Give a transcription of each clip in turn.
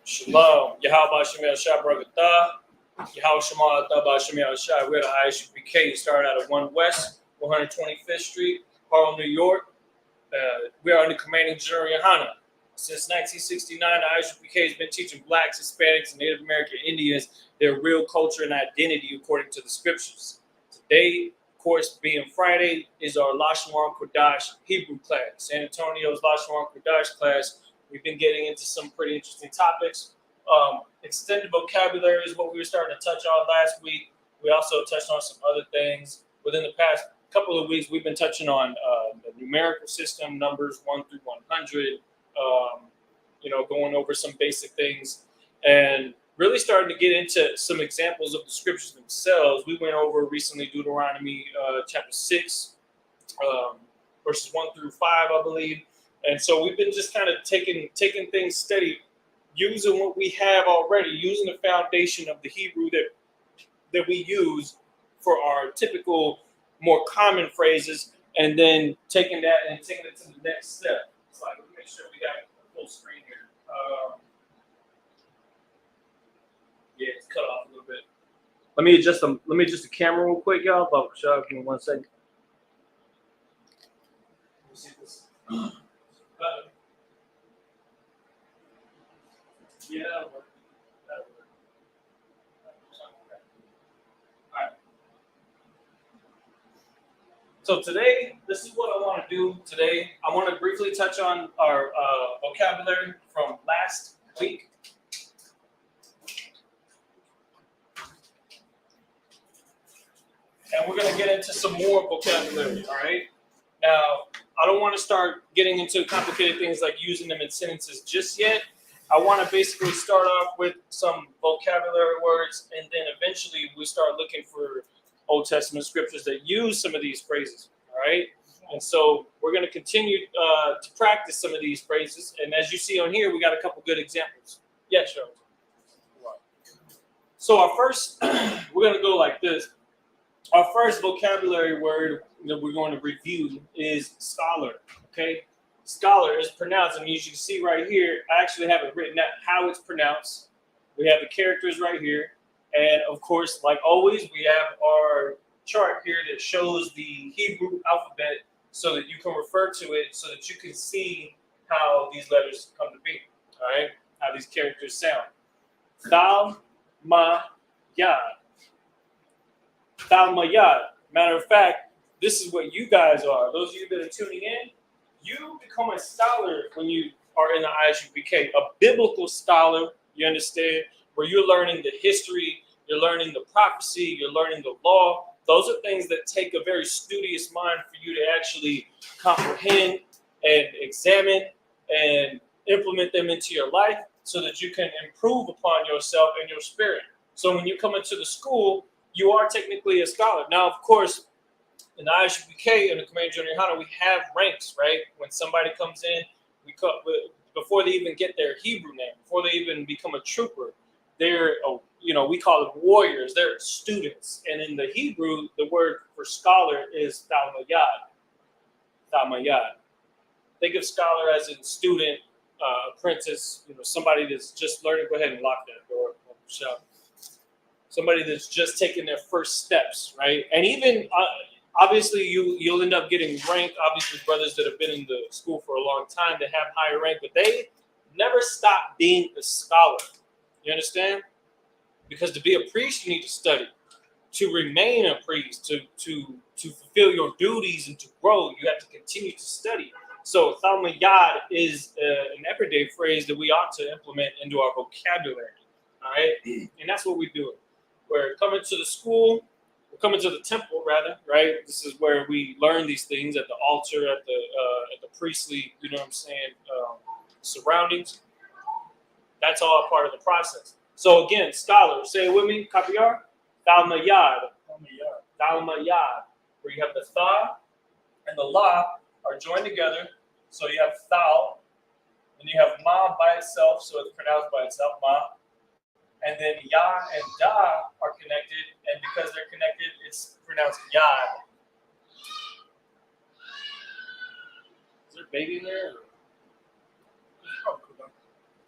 Shalom. Yahweh Shemel Shah Bragatah. Yahweh Shemal Atah Shemel Shah. We're the Isupk. Started out of 1 West, 125th Street, Harlem, New York. We are under commanding General Yohana. Since 1969, the Isupk has been teaching blacks, Hispanics, and Native American Indians their real culture and identity according to the scriptures. Today, of course, being Friday, is our Lashon Kodash Hebrew class. San Antonio's Lashon Kodash class. We've been getting into some pretty interesting topics. Extended vocabulary is what we were starting to touch on last week. We also touched on some other things. Within the past couple of weeks, we've been touching on the numerical system, numbers 1 through 100, going over some basic things, and really starting to get into some examples of the scriptures themselves. We went over recently Deuteronomy chapter 6, verses 1 through 5, I believe. And so we've been just kind of taking things steady, using what we have already, using the foundation of the Hebrew that we use for our typical, more common phrases, and then taking that and taking it to the next step. So let me make sure we got a full screen here. Yeah, it's cut off a little bit. Let me adjust the camera real quick, y'all. Give me 1 second. Let me see this. Yeah, that'll work. All right. So today, this is what I want to do today. I want to briefly touch on our vocabulary from last week. And we're going to get into some more vocabulary, all right? Now, I don't want to start getting into complicated things like using them in sentences just yet. I want to basically start off with some vocabulary words, and then eventually we start looking for Old Testament scriptures that use some of these phrases, all right? And so we're going to continue to practice some of these phrases. And as you see on here, we got a couple good examples. Yeah, sure. So our first, we're going to go like this. Our first vocabulary word that we're going to review is scholar, okay? Scholar is pronounced, and as you can see right here, I actually have it written out how it's pronounced. We have the characters right here. And of course, like always, we have our chart here that shows the Hebrew alphabet so that you can refer to it, so that you can see how these letters come to be, all right? How these characters sound. Thal, ma, yad. Thal, ma, yad. Matter of fact, this is what you guys are. Those of you that are tuning in, you become a scholar when you are in the Isupk, a biblical scholar, you understand, where you're learning the history, you're learning the prophecy, you're learning the law. Those are things that take a very studious mind for you to actually comprehend and examine and implement them into your life so that you can improve upon yourself and your spirit. So when you come into the school, you are technically a scholar. Now, of course, in the Isupk and the Command General Yohana, we have ranks, right? When somebody comes in, before they even get their Hebrew name, before they even become a trooper, they're, we call them warriors. They're students. And in the Hebrew, the word for scholar is talmayad. Talmayad. Think of scholar as in student, apprentice, somebody that's just learning. Go ahead and lock that door. Somebody that's just taking their first steps, right? And even obviously you'll end up getting rank. Obviously, brothers that have been in the school for a long time, they have higher rank, but they never stop being a scholar. You understand? Because to be a priest, you need to study. To remain a priest, to fulfill your duties and to grow, you have to continue to study. So Talmayad is an everyday phrase that we ought to implement into our vocabulary. All right? And that's what we do. We're coming to the school, we're coming to the temple, rather, right? This is where we learn these things at the altar, at the priestly, surroundings. That's all a part of the process. So again, scholar, say it with me, Kapiyar. Talmayad. Talmayad. Where you have the tha and the la are joined together. So you have thal, and you have ma by itself, so it's pronounced by itself, ma. And then ya and da are connected, and because they're connected, it's pronounced yad. Is there a baby in there?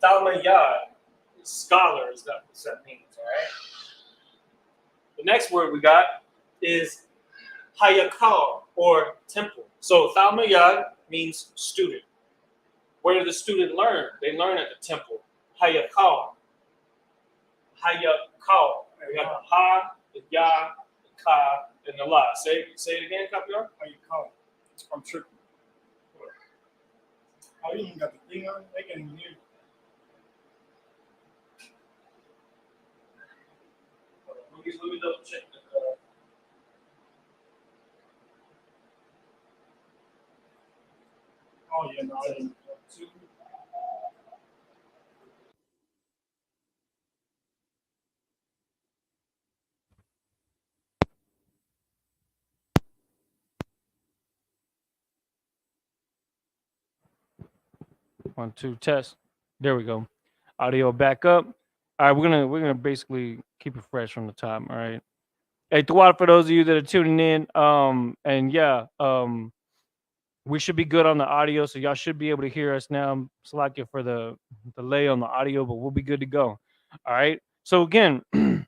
Talmayad, scholar, is that what that means, all right? The next word we got is Hayakal, or temple. So Talmayad means student. Where did the student learn? They learn at the temple. Hayakal. Hayakal. We got the ha, the ya, the ka, and the la. Say it again, Capiar. Hayakal. I'm tripping. Oh, you even got the thing on? They can't even hear you. Let me double check. Oh, yeah, no, I didn't. One, two, test. There we go. Audio back up. All right, we're gonna basically keep it fresh from the top. All right. Hey, Tuwad, for those of you that are tuning in, and yeah, we should be good on the audio, so y'all should be able to hear us now. Slack it for the delay on the audio, but we'll be good to go. All right. So again, let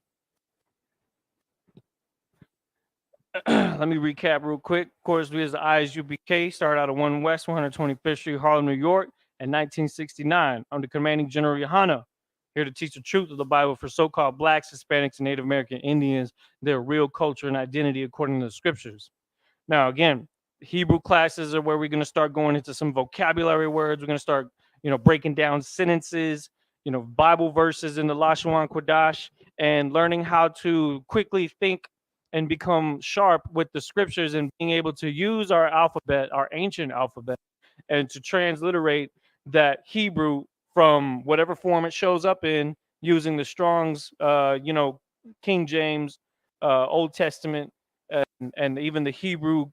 me recap real quick. Of course, we as the Isupk started out at 1 West 125th Street, Harlem, New York, in 1969 under commanding General Yohana, here to teach the truth of the Bible for so-called blacks, Hispanics, and Native American Indians, their real culture and identity according to the scriptures. Now, again, Hebrew classes are where we're going to start going into some vocabulary words. We're going to start, breaking down sentences, Bible verses in the Lashon Kodash, and learning how to quickly think and become sharp with the scriptures and being able to use our alphabet, our ancient alphabet, and to transliterate that Hebrew from whatever form it shows up in using the Strong's, King James, Old Testament, and even the Hebrew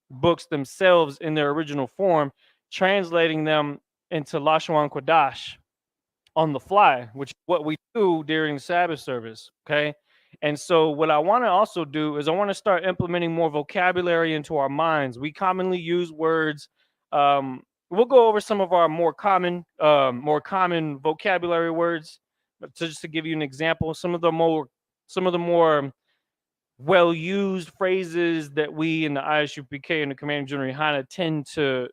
books themselves in their original form, translating them into Lashon Kodash on the fly, which is what we do during the Sabbath service. Okay. And so, what I want to also do is I want to start implementing more vocabulary into our minds. We commonly use words. We'll go over some of our more common vocabulary words. But just to give you an example, some of the more well-used phrases that we in the ISUPK and the Commanding General Yohana tend to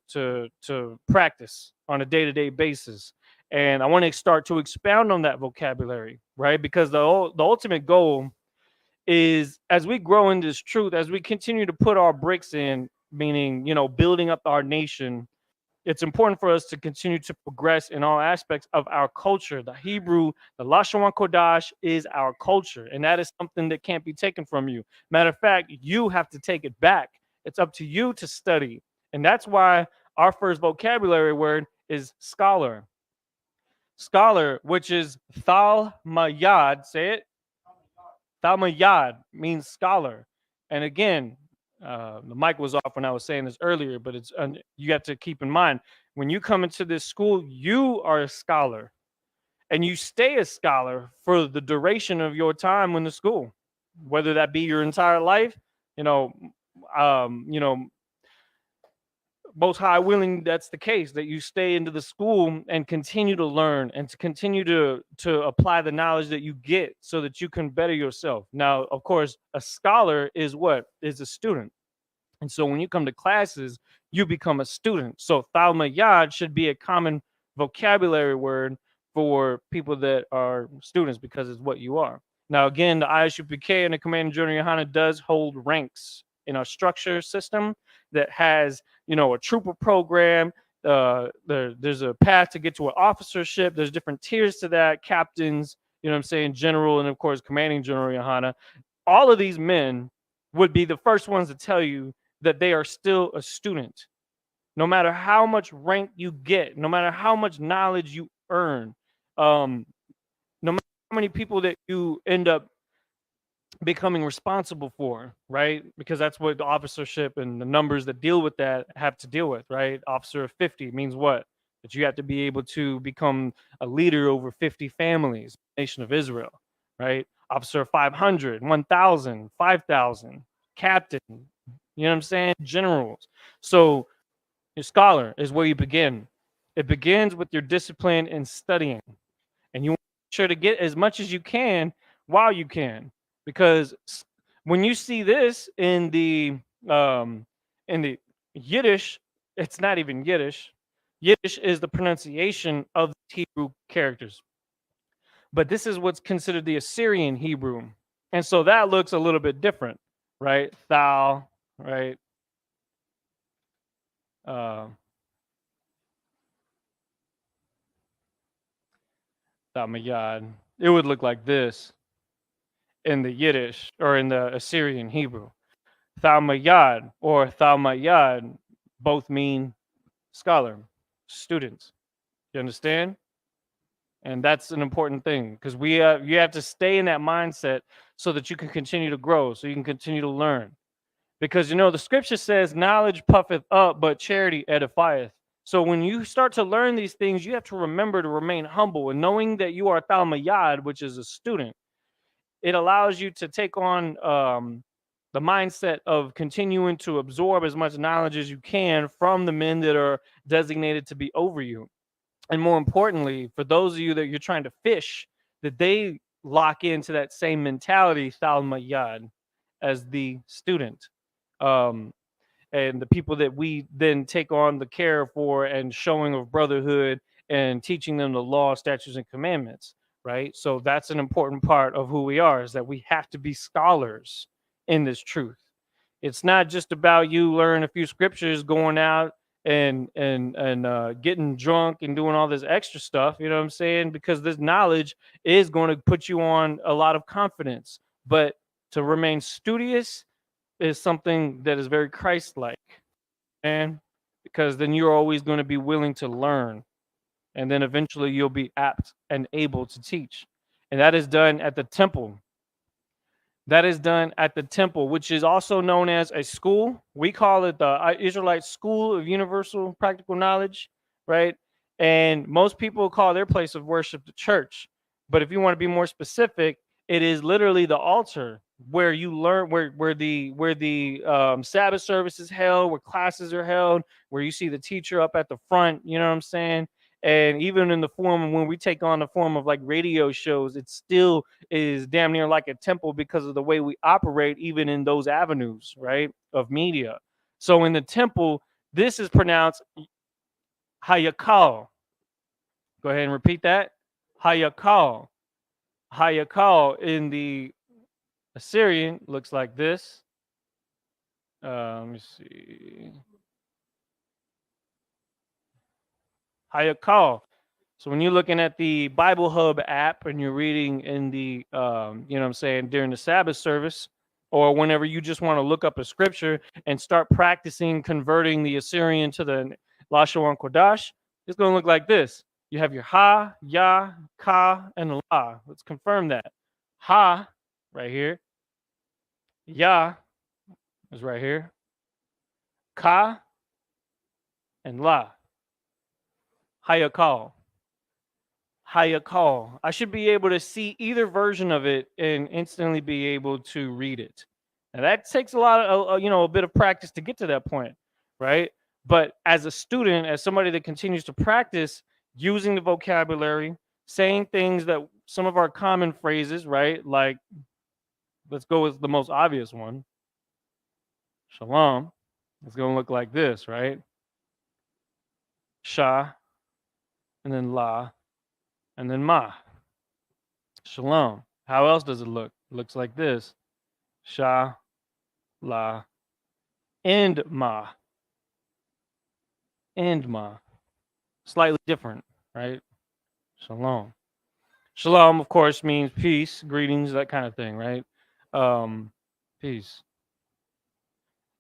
practice on a day-to-day basis. And I want to start to expound on that vocabulary, right? Because the ultimate goal is, as we grow in this truth, as we continue to put our bricks in, meaning, building up our nation, it's important for us to continue to progress in all aspects of our culture. The Hebrew, the Lashon Kodash is our culture, and that is something that can't be taken from you. Matter of fact, you have to take it back. It's up to you to study. And that's why our first vocabulary word is scholar. Scholar, which is Thalmayad. Say it. Thalmayad means scholar. And again, the mic was off when I was saying this earlier, but you have to keep in mind, when you come into this school, you are a scholar, and you stay a scholar for the duration of your time in the school, whether that be your entire life. Most high willing that's the case, that you stay into the school and continue to learn and to continue to apply the knowledge that you get so that you can better yourself. Now, of course, a scholar is a student. And so when you come to classes, you become a student. So Thalmayad should be a common vocabulary word for people that are students, because it's what you are. Now, again, the ISUPK and the Commanding General Yohana does hold ranks in our structure system that has, a trooper program. There's a path to get to an officership. There's different tiers to that, captains, general, and of course, Commanding General Yohana. All of these men would be the first ones to tell you that they are still a student. No matter how much rank you get, no matter how much knowledge you earn, no matter how many people that you end up becoming responsible for, right? Because that's what the officership and the numbers that deal with that have to deal with, right? Officer of 50 means what? That you have to be able to become a leader over 50 families, nation of Israel, right? Officer of 500, 1,000, 5,000, captain, you know what I'm saying? Generals. So your scholar is where you begin. It begins with your discipline in studying, and you want to make sure to get as much as you can while you can, because when you see this um, in the Yiddish, it's not even Yiddish. Yiddish is the pronunciation of the Hebrew characters, but this is what's considered the Assyrian Hebrew, and so that looks a little bit different, right? Thou, right? Uh, Thamayad. It would look like this in the Yiddish or in the Assyrian Hebrew. Thamayad or Thamayad both mean scholar, students. You understand? And that's an important thing because you have to stay in that mindset so that you can continue to grow, so you can continue to learn. Because the scripture says, knowledge puffeth up, but charity edifieth. So when you start to learn these things, you have to remember to remain humble and knowing that you are Thalmayad, which is a student. It allows you to take on the mindset of continuing to absorb as much knowledge as you can from the men that are designated to be over you. And more importantly, for those of you that you're trying to fish, that they lock into that same mentality, Thalmayad, as the student. Um, and the people that we then take on the care for and showing of brotherhood and teaching them the law, statutes, and commandments, right? So that's an important part of who we are, is that we have to be scholars in this truth. It's not just about you learning a few scriptures, going out and getting drunk and doing all this extra stuff. You know what I'm saying? Because this knowledge is going to put you on a lot of confidence, but to remain studious is something that is very Christ-like, man, because then you're always going to be willing to learn, and then eventually you'll be apt and able to teach. And that is done at the temple. That is done at the temple, which is also known as a school. We call it the Israelite School of Universal Practical Knowledge, right? And most people call their place of worship the church. But if you want to be more specific, it is literally the altar where you learn, where the Sabbath service is held, where classes are held, where you see the teacher up at the front. You know what I'm saying? And even in the form when we take on the form of like radio shows, it still is damn near like a temple because of the way we operate, even in those avenues, right, of media. So in the temple, this is pronounced Hayakal. Go ahead and repeat that. Hayakal. Hayakal in the Assyrian looks like this. Let me see. Hayakal. So when you're looking at the Bible Hub app and you're reading in the, you know what I'm saying, during the Sabbath service, or whenever you just want to look up a scripture and start practicing converting the Assyrian to the Lashon Kodash, it's going to look like this. You have your Ha, Ya, Ka, and La. Let's confirm that. Ha, right here. Ya is right here. Ka and La. Hayakal. Hayakal. I should be able to see either version of it and instantly be able to read it. And that takes a lot of, a bit of practice to get to that point, right? But as a student, as somebody that continues to practice using the vocabulary, saying things that some of our common phrases, right? Like, let's go with the most obvious one. Shalom. It's going to look like this, right? Shah, and then La, and then Ma. Shalom. How else does it look? It looks like this. Shah, La, and Ma. And Ma. Slightly different, right? Shalom. Shalom, of course, means peace, greetings, that kind of thing, right? Peace.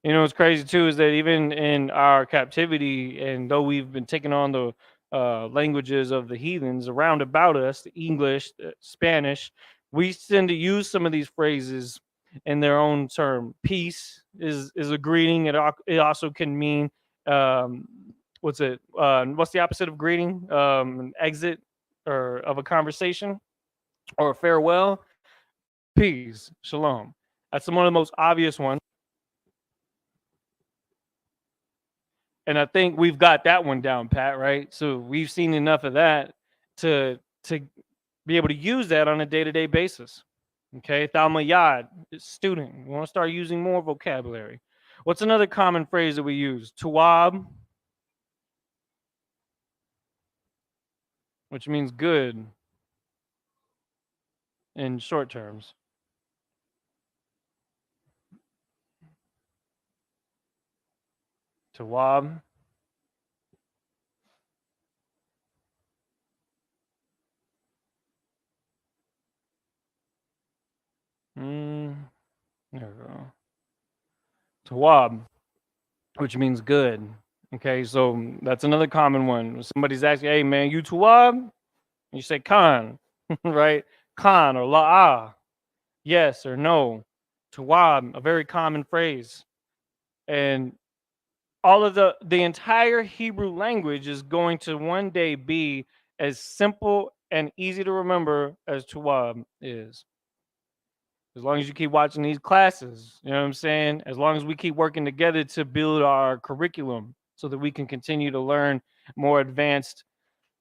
What's crazy too is that even in our captivity, and though we've been taking on the languages of the heathens around about us, the English, the Spanish, we tend to use some of these phrases in their own term. Peace is a greeting. It also can mean what's it? What's the opposite of greeting? An exit or of a conversation or a farewell. Peace, shalom. That's one of the most obvious ones. And I think we've got that one down pat, right? So we've seen enough of that to be able to use that on a day-to-day basis. Okay, Thalmayad, student. We want to start using more vocabulary. What's another common phrase that we use? Tuwab, which means good in short terms. Tawab. There we go. Tawab, which means good. Okay, so that's another common one. Somebody's asking, hey man, you Tawab? You say Khan, right? Khan or La'ah, yes or no. Tawab, a very common phrase. And all of the entire Hebrew language is going to one day be as simple and easy to remember as Tawab is. As long as you keep watching these classes, you know what I'm saying? As long as we keep working together to build our curriculum so that we can continue to learn more advanced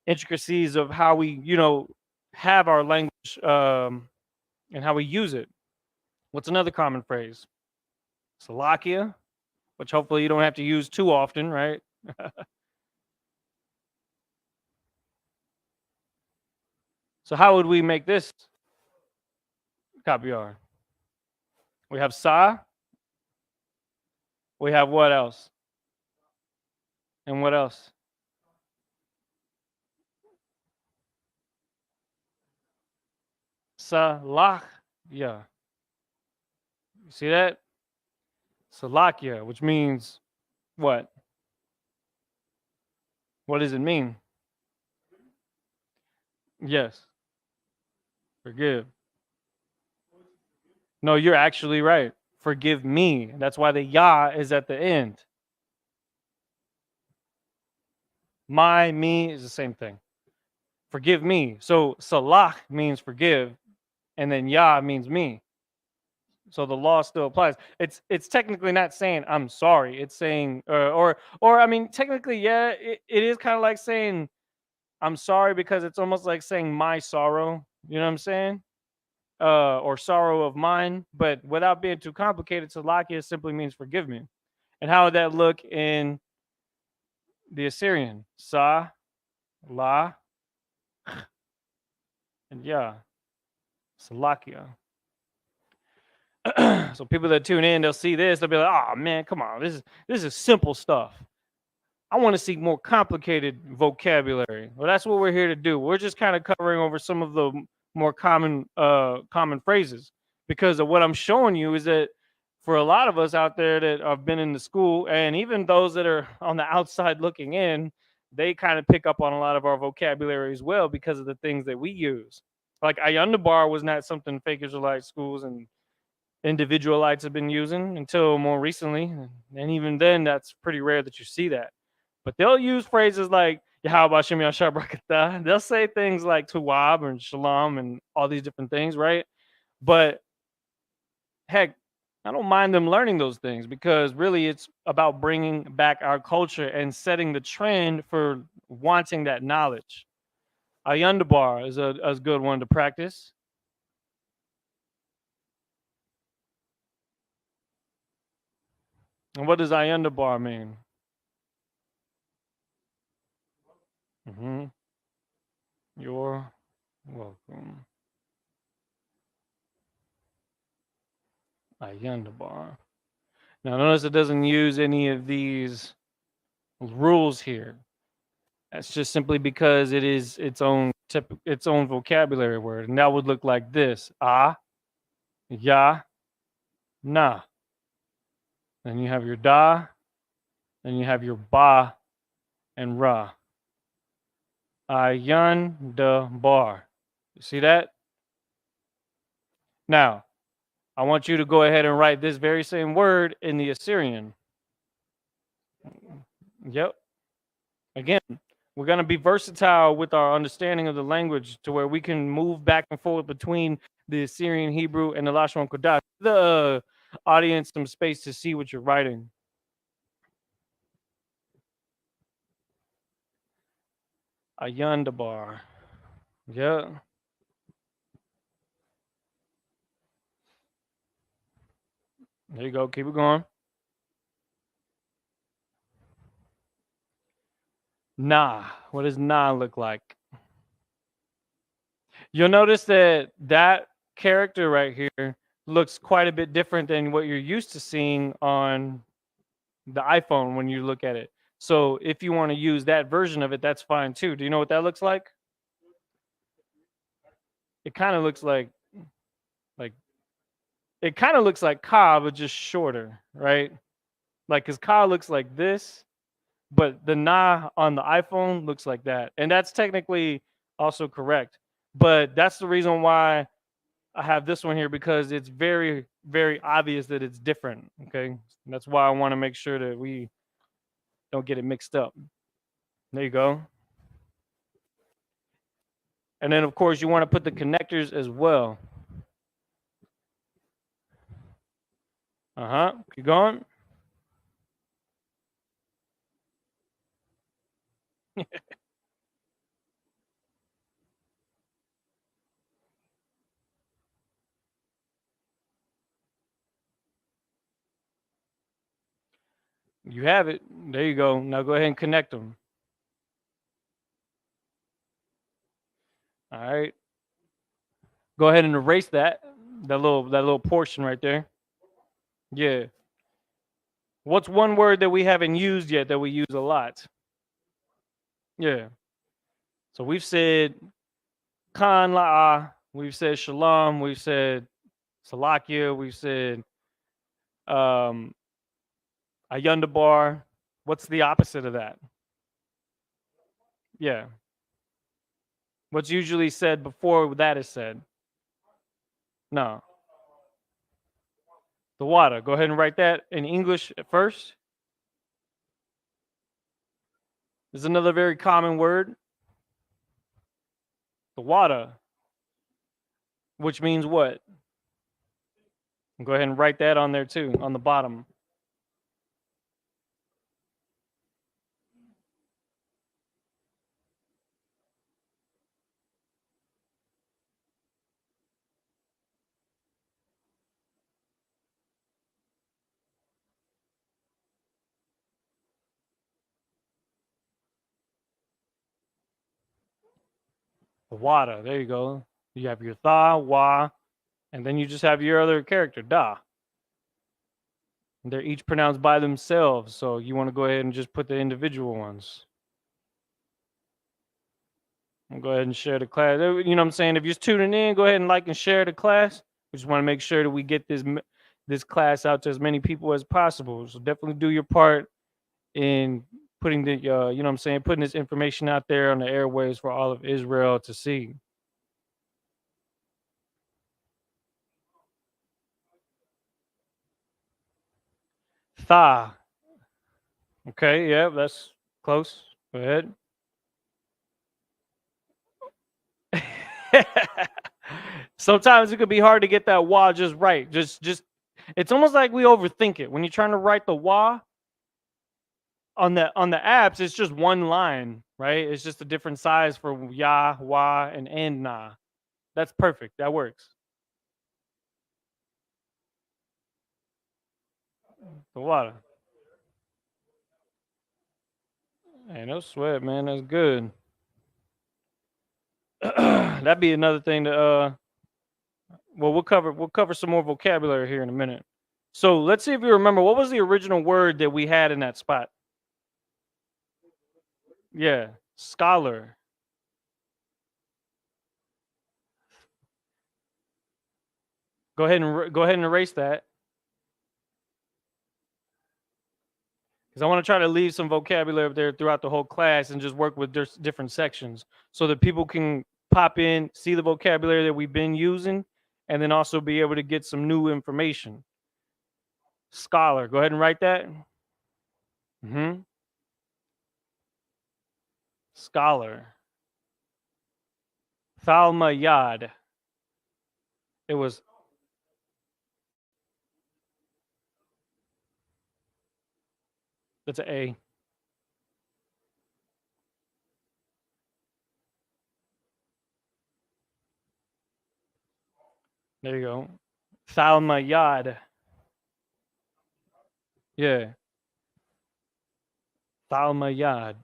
intricacies of how we, have our language and how we use it. What's another common phrase? Salakia, which hopefully you don't have to use too often, right? So how would we make this copyar? We have sa. We have what else? And what else? Salach. Yeah. You see that? Salakia, which means what? What does it mean? Yes. Forgive. No, you're actually right. Forgive me. That's why the ya is at the end. My, me is the same thing. Forgive me. So salach means forgive, and then ya means me. So the law still applies. It's technically not saying I'm sorry. It's saying or I mean technically yeah, it is kind of like saying I'm sorry because it's almost like saying my sorrow. You know what I'm saying? Or sorrow of mine, but without being too complicated, Salakia simply means forgive me. And how would that look in the Assyrian? Sa, la, and ya, Salakia. So people that tune in, they'll see this, they'll be like, "Oh man, come on, this is simple stuff. I want to see more complicated vocabulary." Well, that's what we're here to do. We're just kind of covering over some of the more common phrases because of what I'm showing you is that for a lot of us out there that have been in the school and even those that are on the outside looking in, they kind of pick up on a lot of our vocabulary as well because of the things that we use. Like Ayundabar was not something fake Israelite schools and individualites have been using until more recently. And even then, that's pretty rare that you see that. But they'll use phrases like Yahweh Shem Yashar Brakatah. They'll say things like Tuwab and Shalom and all these different things, right? But heck, I don't mind them learning those things because really it's about bringing back our culture and setting the trend for wanting that knowledge. Ayundabar is a good one to practice. And what does Ayundabar mean? You're welcome. Ayundabar. Now notice it doesn't use any of these rules here. That's just simply because it is its own vocabulary word, and that would look like this: ya, na. Then you have your da, then you have your ba and ra. Ayun da bar. You see that? Now, I want you to go ahead and write this very same word in the Assyrian. Yep. Again, we're going to be versatile with our understanding of the language to where we can move back and forth between the Assyrian Hebrew and the Lashon Kodash. The audience some space to see what you're writing. Ayundabar. Yeah. There you go. Keep it going. Nah. What does nah look like? You'll notice that that character right here looks quite a bit different than what you're used to seeing on the iPhone when you look at it. So if you want to use that version of it, that's fine too. Do you know what that looks like? It kind of looks like it kind of looks like Ka, but just shorter, right? Like his Ka looks like this, but the Na on the iPhone looks like that. And that's technically also correct. But that's the reason why I have this one here, because it's very, very obvious that it's different. Okay. And that's why I want to make sure that we don't get it mixed up. There you go. And then, of course, you want to put the connectors as well. Keep going. You have it. There you go. Now go ahead and connect them. All right. Go ahead and erase that little portion right there. Yeah. What's one word that we haven't used yet that we use a lot? Yeah. So we've said Khan La'a, we've said Shalom, we've said Salakia, we've said um Ayundabar. What's the opposite of that? Yeah. What's usually said before that is said? No. The water. Go ahead and write that in English at first. There's another very common word. The water. Which means what? Go ahead and write that on there too, on the bottom. The water. There you go. You have your tha, wa, and then you just have your other character, da. And they're each pronounced by themselves. So you want to go ahead and just put the individual ones. I'll go ahead and share the class. You know what I'm saying? If you're tuning in, go ahead and like and share the class. We just want to make sure that we get this class out to as many people as possible. So definitely do your part in putting the you know what I'm saying, putting this information out there on the airways for all of Israel to see. Tha. Okay, yeah, that's close. Go ahead. Sometimes it could be hard to get that wa just right. Just it's almost like we overthink it. When you're trying to write the wa on the apps, it's just one line, right? It's just a different size for ya, wa, and na. That's perfect. That works. The water. Hey, no sweat, man. That's good. That'd be another thing to well, we'll cover some more vocabulary here in a minute. So let's see if you remember, what was the original word that we had in that spot? Yeah, scholar. Go ahead and erase that, because I want to try to leave some vocabulary up there throughout the whole class and just work with different sections so that people can pop in, see the vocabulary that we've been using, and then also be able to get some new information. Scholar. Go ahead and write that. Scholar. Thalma Yad. It was that's an A. There you go. Thalmayad. Yeah. Thalmayad.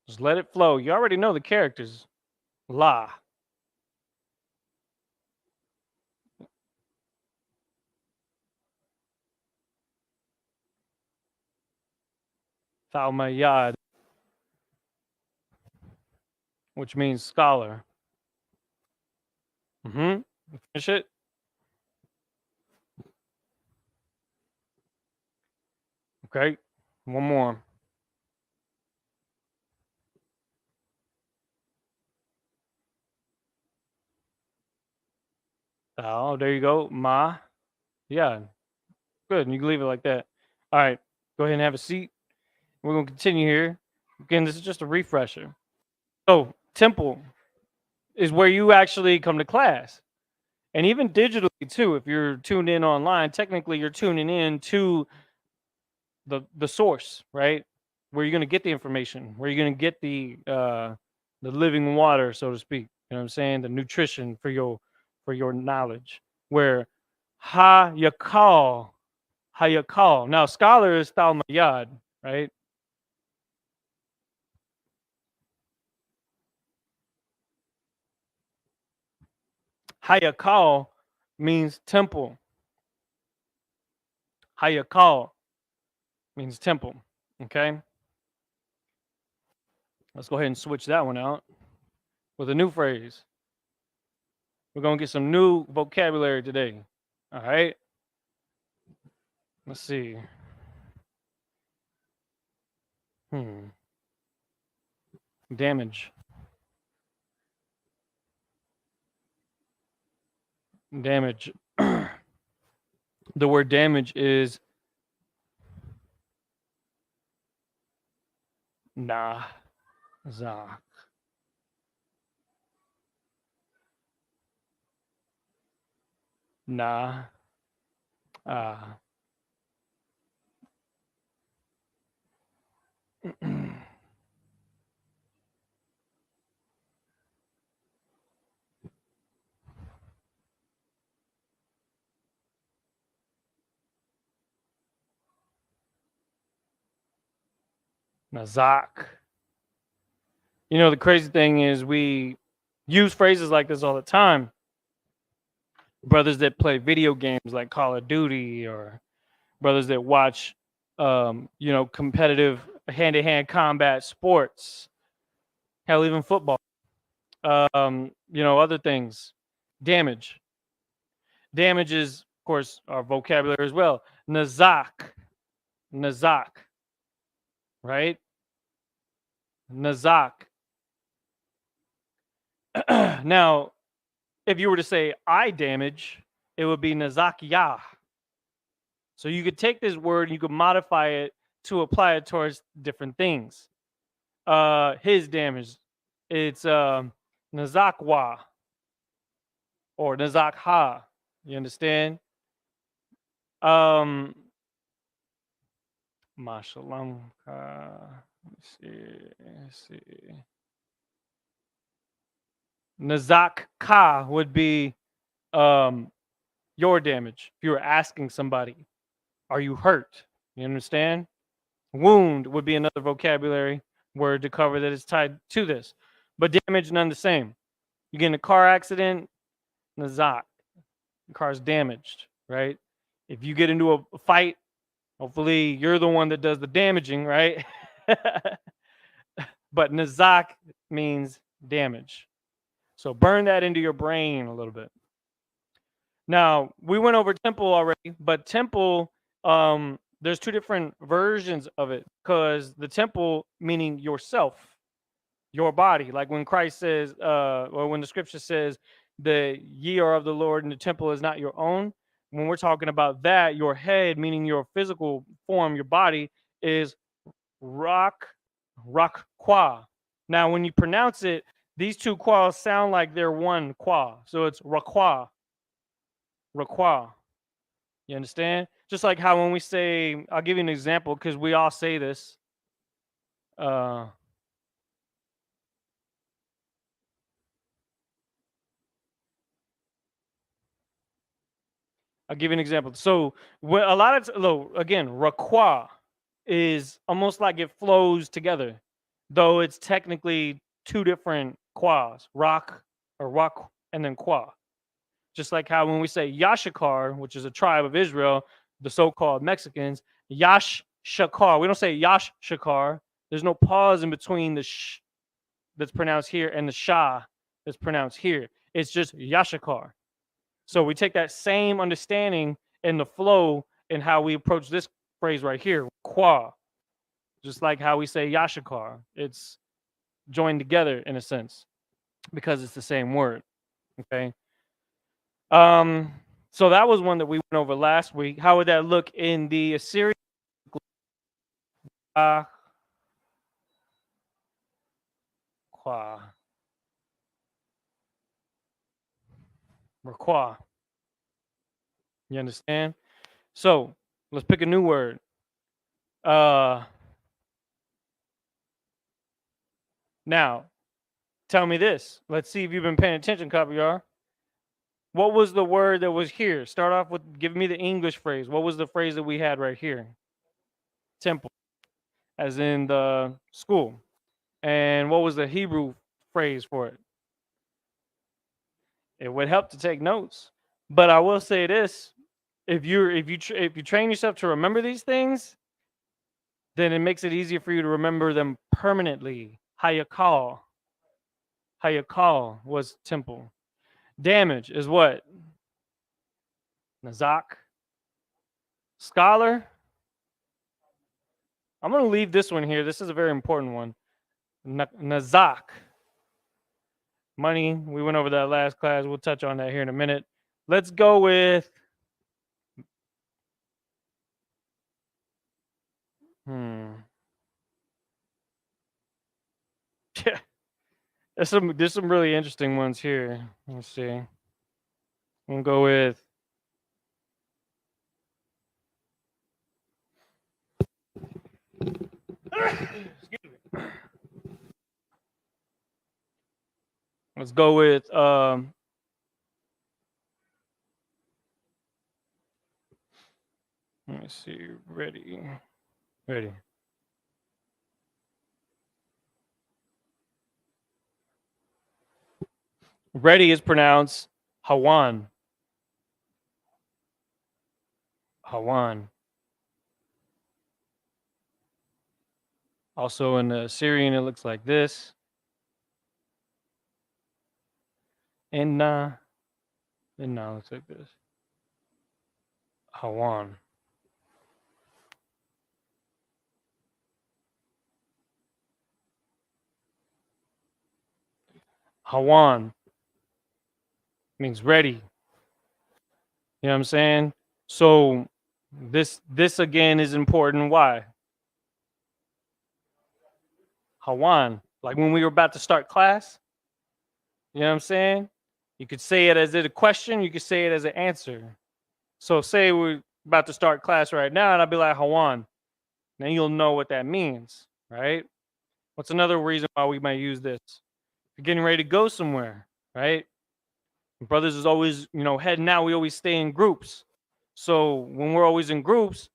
Just let it flow. You already know the characters. La. Thalmayad, which means scholar. Mm-hmm. Finish it. Okay. One more. Oh, there you go. Ma. Yeah. Good. You can leave it like that. All right. Go ahead and have a seat. We're going to continue here. Again, this is just a refresher. So, temple is where you actually come to class. And even digitally, too, if you're tuned in online, technically you're tuning in to the source, right? Where you're going to get the information, where you're going to get the living water, so to speak. You know what I'm saying? The nutrition for your knowledge. Where ha yakal. Now scholar is talmayad, right? Hayakal means temple. Hayakal means temple. Okay. Let's go ahead and switch that one out with a new phrase. We're going to get some new vocabulary today. All right. Let's see. Damage. Damage. The word damage is nah. Za. Nah. Nazak. You know, the crazy thing is we use phrases like this all the time. Brothers that play video games like Call of Duty, or brothers that watch, competitive hand-to-hand combat sports. Hell, even football. Other things. Damage. Damage is, of course, our vocabulary as well. Nazak. Nazak. Right? Nazak. Now, if you were to say eye damage, it would be Nazakya. So you could take this word and you could modify it to apply it towards different things. His damage, it's Nazakwa or Nazakha. You understand? Mashallah. Let's see. Nazak would be your damage. If you were asking somebody, are you hurt? You understand? Wound would be another vocabulary word to cover that is tied to this. But damage, none the same. You get in a car accident, Nazak. The car's damaged, right? If you get into a fight, hopefully you're the one that does the damaging, right? But Nazak means damage. So burn that into your brain a little bit. Now, we went over temple already, but temple, there's two different versions of it, because the temple meaning yourself, your body. Like when Christ says, or when the scripture says, the ye are of the Lord and the temple is not your own. When we're talking about that, your head, meaning your physical form, your body, is Rakwa. Now, when you pronounce it, these two quas sound like they're one qua. So it's Rakwa. Rakwa. You understand? Just like how when we say, I'll give you an example because we all say this. Uh, I'll give you an example. So a lot of again, require is almost like it flows together, though it's technically two different quas, rock or rock and then qua. Just like how when we say Yashikar, which is a tribe of Israel, the so-called Mexicans, Yash Shakar. We don't say Yash Shakar. There's no pause in between the sh that's pronounced here and the sha that's pronounced here. It's just Yashikar. So we take that same understanding and the flow and how we approach this phrase right here, qua. Just like how we say Yashikar. It's joined together in a sense because it's the same word. Okay. So that was one that we went over last week. How would that look in the Assyrian? Qua. Requa. You understand? So let's pick a new word. Now, tell me this. Let's see if you've been paying attention, Caviar. What was the word that was here? Start off with giving me the English phrase. What was the phrase that we had right here? Temple, as in the school. And what was the Hebrew phrase for it? It would help to take notes. But I will say this: if you train yourself to remember these things, then it makes it easier for you to remember them permanently. Hayakal was temple. Damage is what? Nazak. Scholar. I'm going to leave this one here. This is a very important one. Nazak. Money. We went over that last class. We'll touch on that here in a minute. Let's go with. There's some really interesting ones here. Let's see. We'll go with. Excuse me. Let's go with let me see. Ready. Ready is pronounced Hawan. Also in the Syrian, it looks like this. And now it looks like this. Hawan. Hawan means ready. You know what I'm saying? So this again is important. Why? Hawan. Like when we were about to start class. You know what I'm saying? You could say it as a question. You could say it as an answer. So say we're about to start class right now, and I'll be like, Hawan. Then you'll know what that means, right? What's another reason why we might use this? If you're getting ready to go somewhere, right? Brothers is always, heading out. We always stay in groups. So when we're always in groups,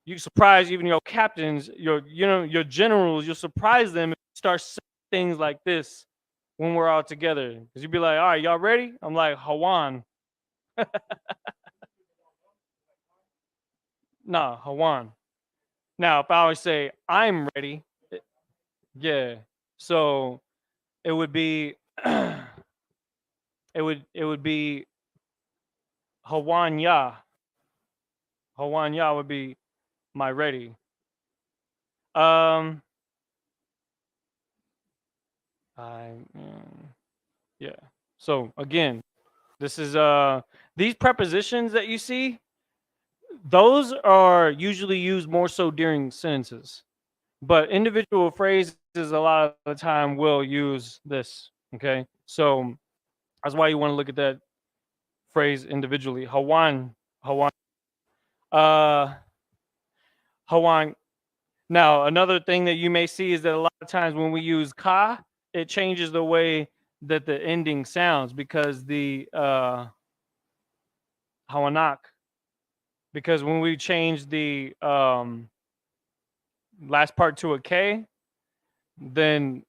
you surprise even your captains, your generals. You'll surprise them if you start saying things like this when we're all together. Because you'd be like, all right, y'all ready? I'm like, Hawan. Nah, Hawan. Now, if I always say, I'm ready, yeah. So it would be, it would be Hawan Ya. Hawan Ya would be my ready. Yeah. So again, this is these prepositions that you see, those are usually used more so during sentences, but individual phrases a lot of the time will use this. Okay, so that's why you want to look at that phrase individually. Hawan. Hawan. Now, another thing that you may see is that a lot of times when we use ka, it changes the way that the ending sounds because the hawanak, because when we change the last part to a k, then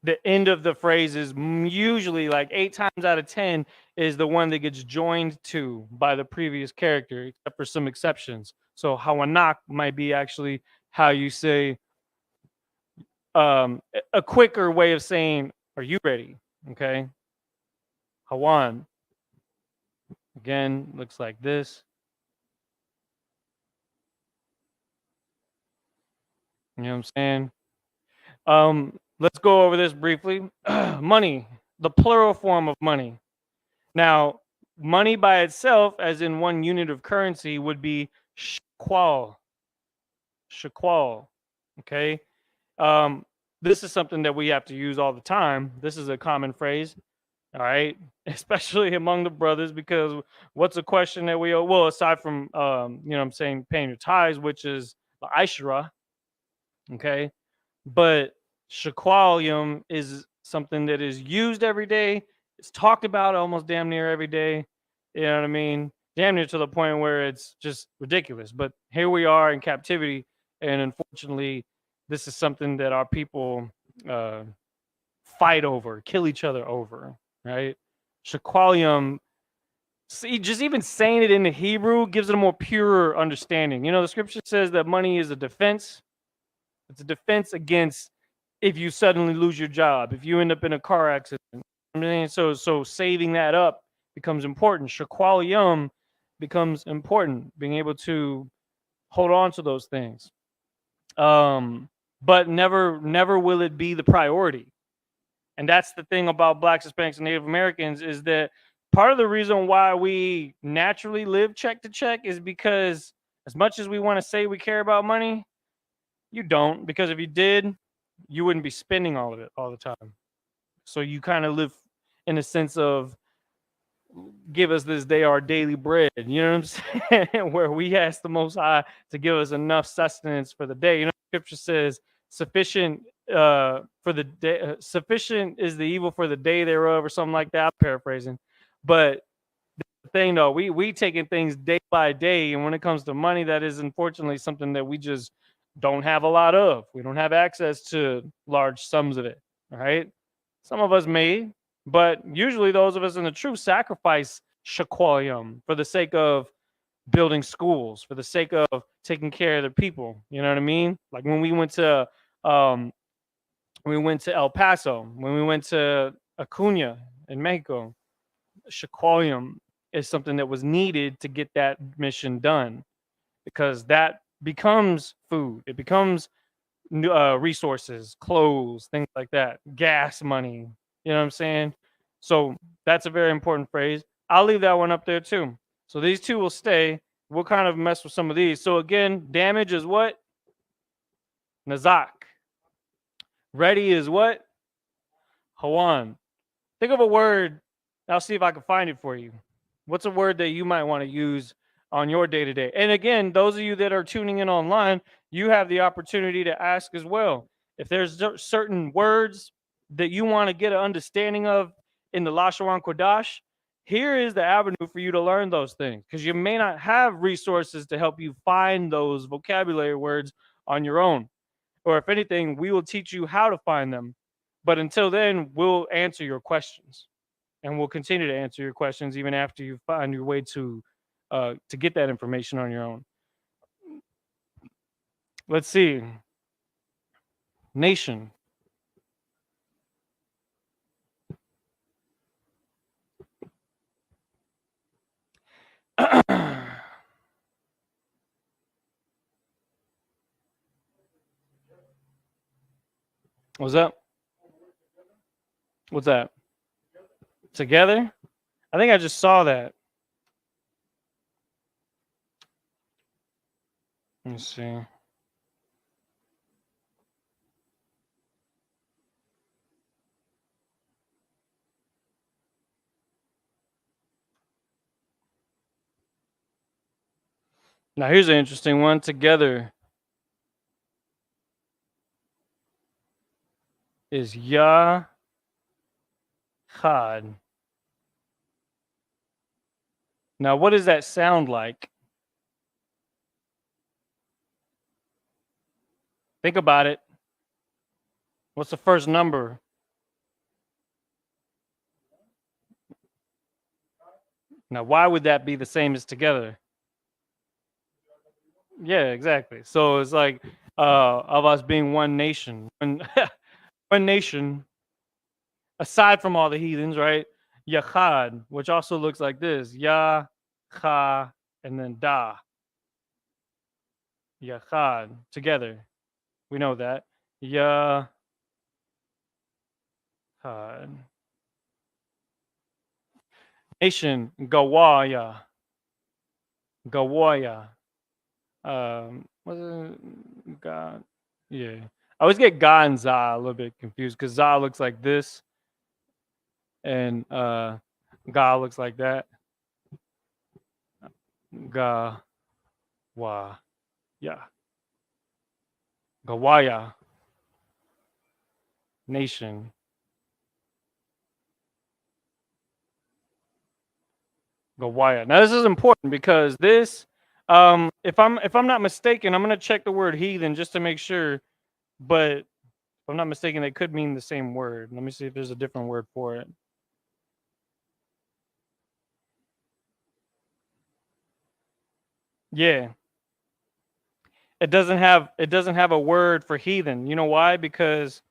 the end of the phrase is usually like 8 times out of 10 is the one that gets joined to by the previous character, except for some exceptions. So hawanak might be actually how you say a quicker way of saying, "Are you ready?" Okay, Hawan again looks like this. You know what I'm saying? Let's go over this briefly. Money, the plural form of money. Now, money by itself, as in one unit of currency, would be shakwal. Shakwal. Okay. Um, this is something that we have to use all the time. This is a common phrase. All right. Especially among the brothers, because what's a question that we owe? Well, aside from you know what I'm saying, paying your tithes, which is the Aishra, okay. But shaqualium is something that is used every day. It's talked about almost damn near every day. You know what I mean? Damn near to the point where it's just ridiculous. But here we are in captivity, and unfortunately, this is something that our people uh, fight over, kill each other over, right? Shaqualium, see, just even saying it in the Hebrew gives it a more pure understanding. You know, the scripture says that money is a defense. It's a defense against if you suddenly lose your job, if you end up in a car accident. I mean, so saving that up becomes important. Shaqualium becomes important, being able to hold on to those things. But never will it be the priority. And that's the thing about Blacks, Hispanics, and Native Americans is that part of the reason why we naturally live check to check is because as much as we want to say we care about money, you don't. Because if you did, you wouldn't be spending all of it all the time. So you kind of live in a sense of give us this day our daily bread. You know what I'm saying? Where we ask the Most High to give us enough sustenance for the day. You know, Scripture says, "Sufficient for the day, sufficient is the evil for the day thereof," or something like that. I'm paraphrasing, but the thing though, we taking things day by day, and when it comes to money, that is unfortunately something that we just don't have a lot of. We don't have access to large sums of it. Right? Some of us may, but usually those of us in the truth sacrifice shaqualium for the sake of building schools, for the sake of taking care of the people. You know what I mean? Like um, when we went to El Paso, when we went to Acuna in Mexico, shaqualium is something that was needed to get that mission done because that becomes food. It becomes resources, clothes, things like that, gas money. You know what I'm saying? So that's a very important phrase. I'll leave that one up there too. So these two will stay. We'll kind of mess with some of these. So again, damage is what? Nazak. Ready is what? Hawan. Think of a word. I'll see if I can find it for you. What's a word that you might want to use on your day to day? And again, those of you that are tuning in online, you have the opportunity to ask as well. If there's certain words that you want to get an understanding of in the Lashawan Kodash, here is the avenue for you to learn those things because you may not have resources to help you find those vocabulary words on your own. Or if anything, we will teach you how to find them. But until then, we'll answer your questions and we'll continue to answer your questions even after you find your way to get that information on your own. Let's see. Nation. What's up? What's that? Together? I think I just saw that. Let me see. Now here's an interesting one. Together is Yahad. Now, what does that sound like? Think about it. What's the first number? Now, why would that be the same as together? Yeah, exactly. So it's like of us being one nation. One nation, aside from all the heathens, right? Yachad, which also looks like this. Ya, Cha, and then Da. Yachad. Together. We know that. Yachad. Nation, Gawaya. Gawaya. Was it God? Yeah. I always get Ga and Za a little bit confused because Za looks like this and Ga looks like that. Ga wa ya. Gawaya. Nation. Gawaya. Now this is important because this if I'm not mistaken, I'm gonna check the word heathen just to make sure, but if I'm not mistaken, they could mean the same word. Let me see if there's a different word for it. Yeah. It doesn't have a word for heathen. You know why? Because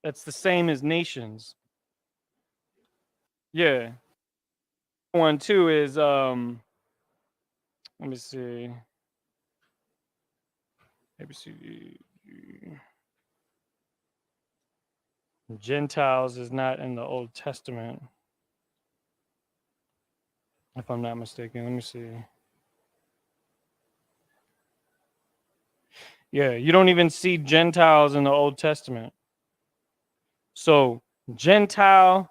that's the same as nations. Yeah. One too is let me see. ABC. Gentiles is not in the Old Testament. If I'm not mistaken. Let me see. Yeah, you don't even see Gentiles in the Old Testament. So Gentile,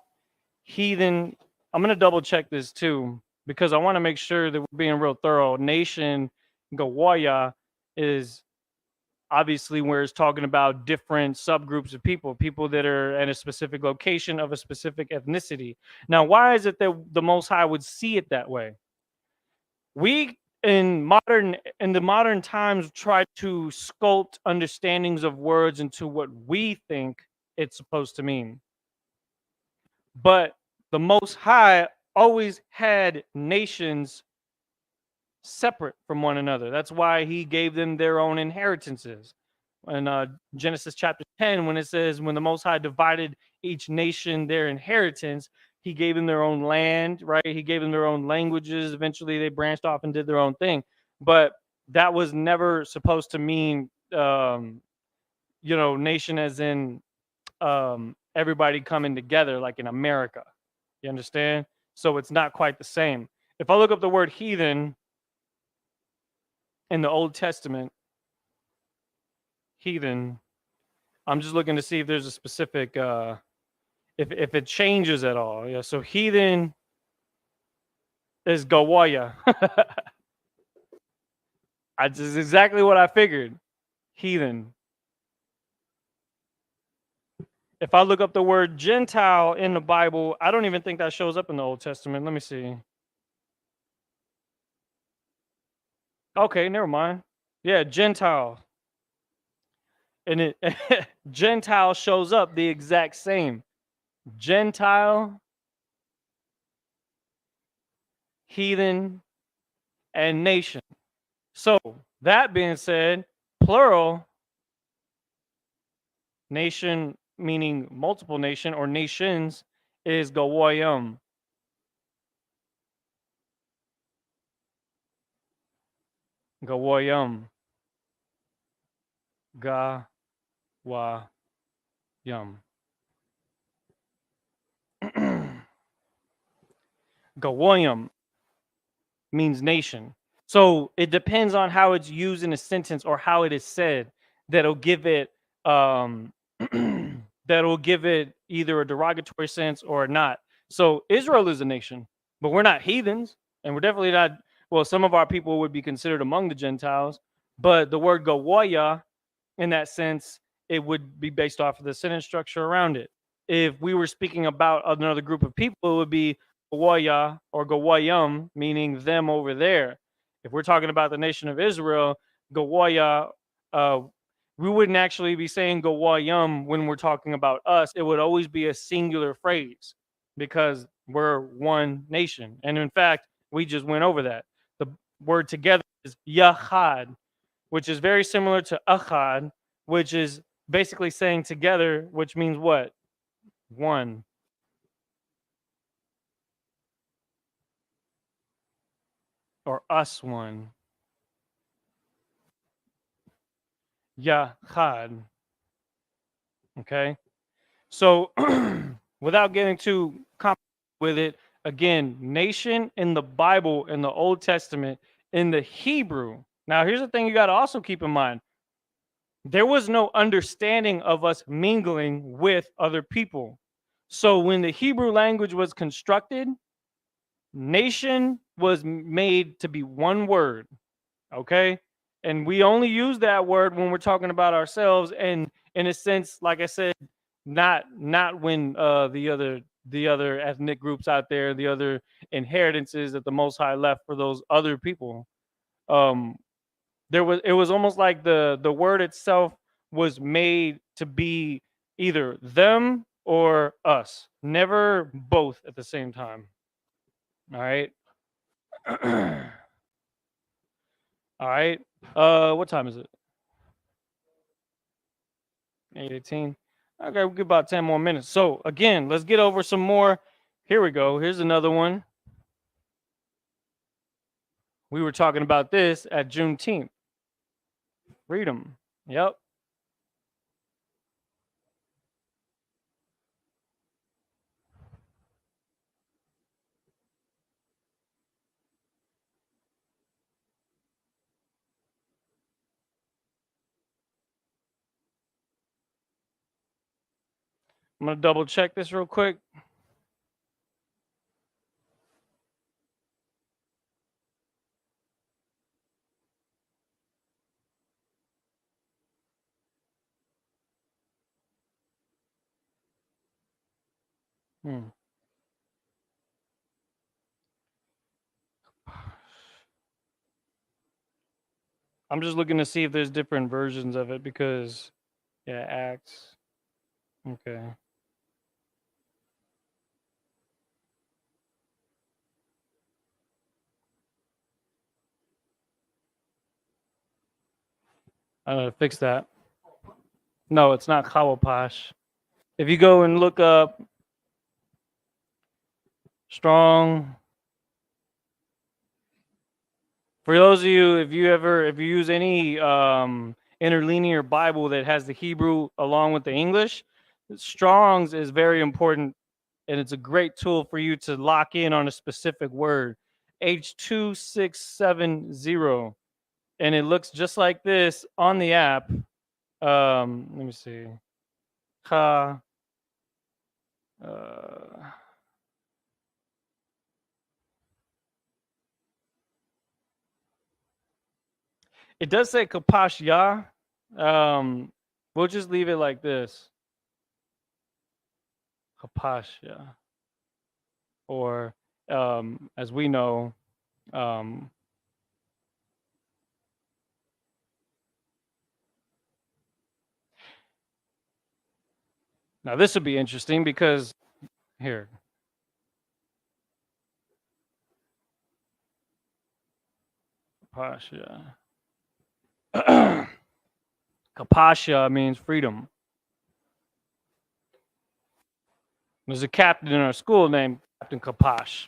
heathen. I'm gonna double check this too because I want to make sure that we're being real thorough. Nation, Gawaya is obviously where it's talking about different subgroups of people that are in a specific location of a specific ethnicity. Now, why is it that the Most High would see it that way? We in the modern times try to sculpt understandings of words into what we think it's supposed to mean. But the Most High always had nations separate from one another. That's why he gave them their own inheritances. In Genesis chapter 10, when it says, when the Most High divided each nation their inheritance, he gave them their own land, right? He gave them their own languages. Eventually, they branched off and did their own thing. But that was never supposed to mean, nation as in everybody coming together like in America. You understand? So it's not quite the same. If I look up the word heathen in the Old Testament, heathen, I'm just looking to see if there's a specific if it changes at all. Yeah, so heathen is Gawaya. That's exactly what I figured. Heathen. If I look up the word Gentile in the Bible, I don't even think that shows up in the Old Testament. Let me see. Okay, never mind. Yeah, Gentile. And it Gentile shows up the exact same. Gentile, heathen, and nation. So that being said, plural, nation meaning multiple nation or nations, is Gawayim. Gawayim. Ga-wa-yum. Gawayim means nation. So it depends on how it's used in a sentence or how it is said that'll give it that'll give it either a derogatory sense or not. So Israel is a nation, but we're not heathens, and we're definitely not well, some of our people would be considered among the Gentiles, but the word Goya, in that sense, it would be based off of the sentence structure around it. If we were speaking about another group of people, it would be Goya or Goyam, meaning them over there. If we're talking about the nation of Israel, Goya, we wouldn't actually be saying Goyam when we're talking about us. It would always be a singular phrase because we're one nation. And in fact, we just went over that. The word together is Yachad, which is very similar to Achad, which is basically saying together, which means what? One. Or us one. Yachad. Okay. So without getting too complicated with it, again, nation in the Bible, in the Old Testament, in the Hebrew. Now, here's the thing you got to also keep in mind. There was no understanding of us mingling with other people. So when the Hebrew language was constructed, nation was made to be one word. Okay. And we only use that word when we're talking about ourselves. And in a sense, like I said, not when the other ethnic groups out there, the other inheritances that the Most High left for those other people. It was almost like the word itself was made to be either them or us, never both at the same time. All right. All right. What time is it? 8:18. Okay, we'll give about 10 more minutes. So again, let's get over some more. Here we go. Here's another one. We were talking about this at Juneteenth. Freedom. Yep. I'm gonna double check this real quick. I'm just looking to see if there's different versions of it because, yeah, Acts. Okay. I'm gonna fix that. No, it's not Kawapash. If you go and look up strong, for those of you, if you use any interlinear Bible that has the Hebrew along with the English, Strong's is very important, and it's a great tool for you to lock in on a specific word. H2670, and it looks just like this on the app. Let me see. It does say Kapashya. We'll just leave it like this. Kapashya. Or as we know, now this would be interesting because here. Kapashya. Kapashya means freedom. There's a captain in our school named Captain Kapash.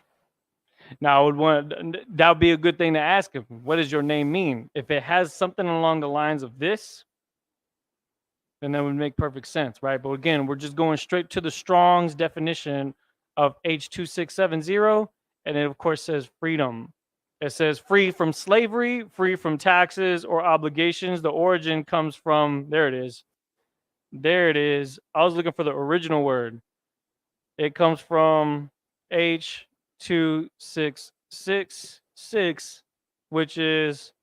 Now, that would be a good thing to ask him. What does your name mean? If it has something along the lines of this, then that would make perfect sense, right? But again, we're just going straight to the Strong's definition of H2670, and it of course says freedom. It says free from slavery, free from taxes or obligations. The origin comes from, there it is. There it is. I was looking for the original word. It comes from H2666 which is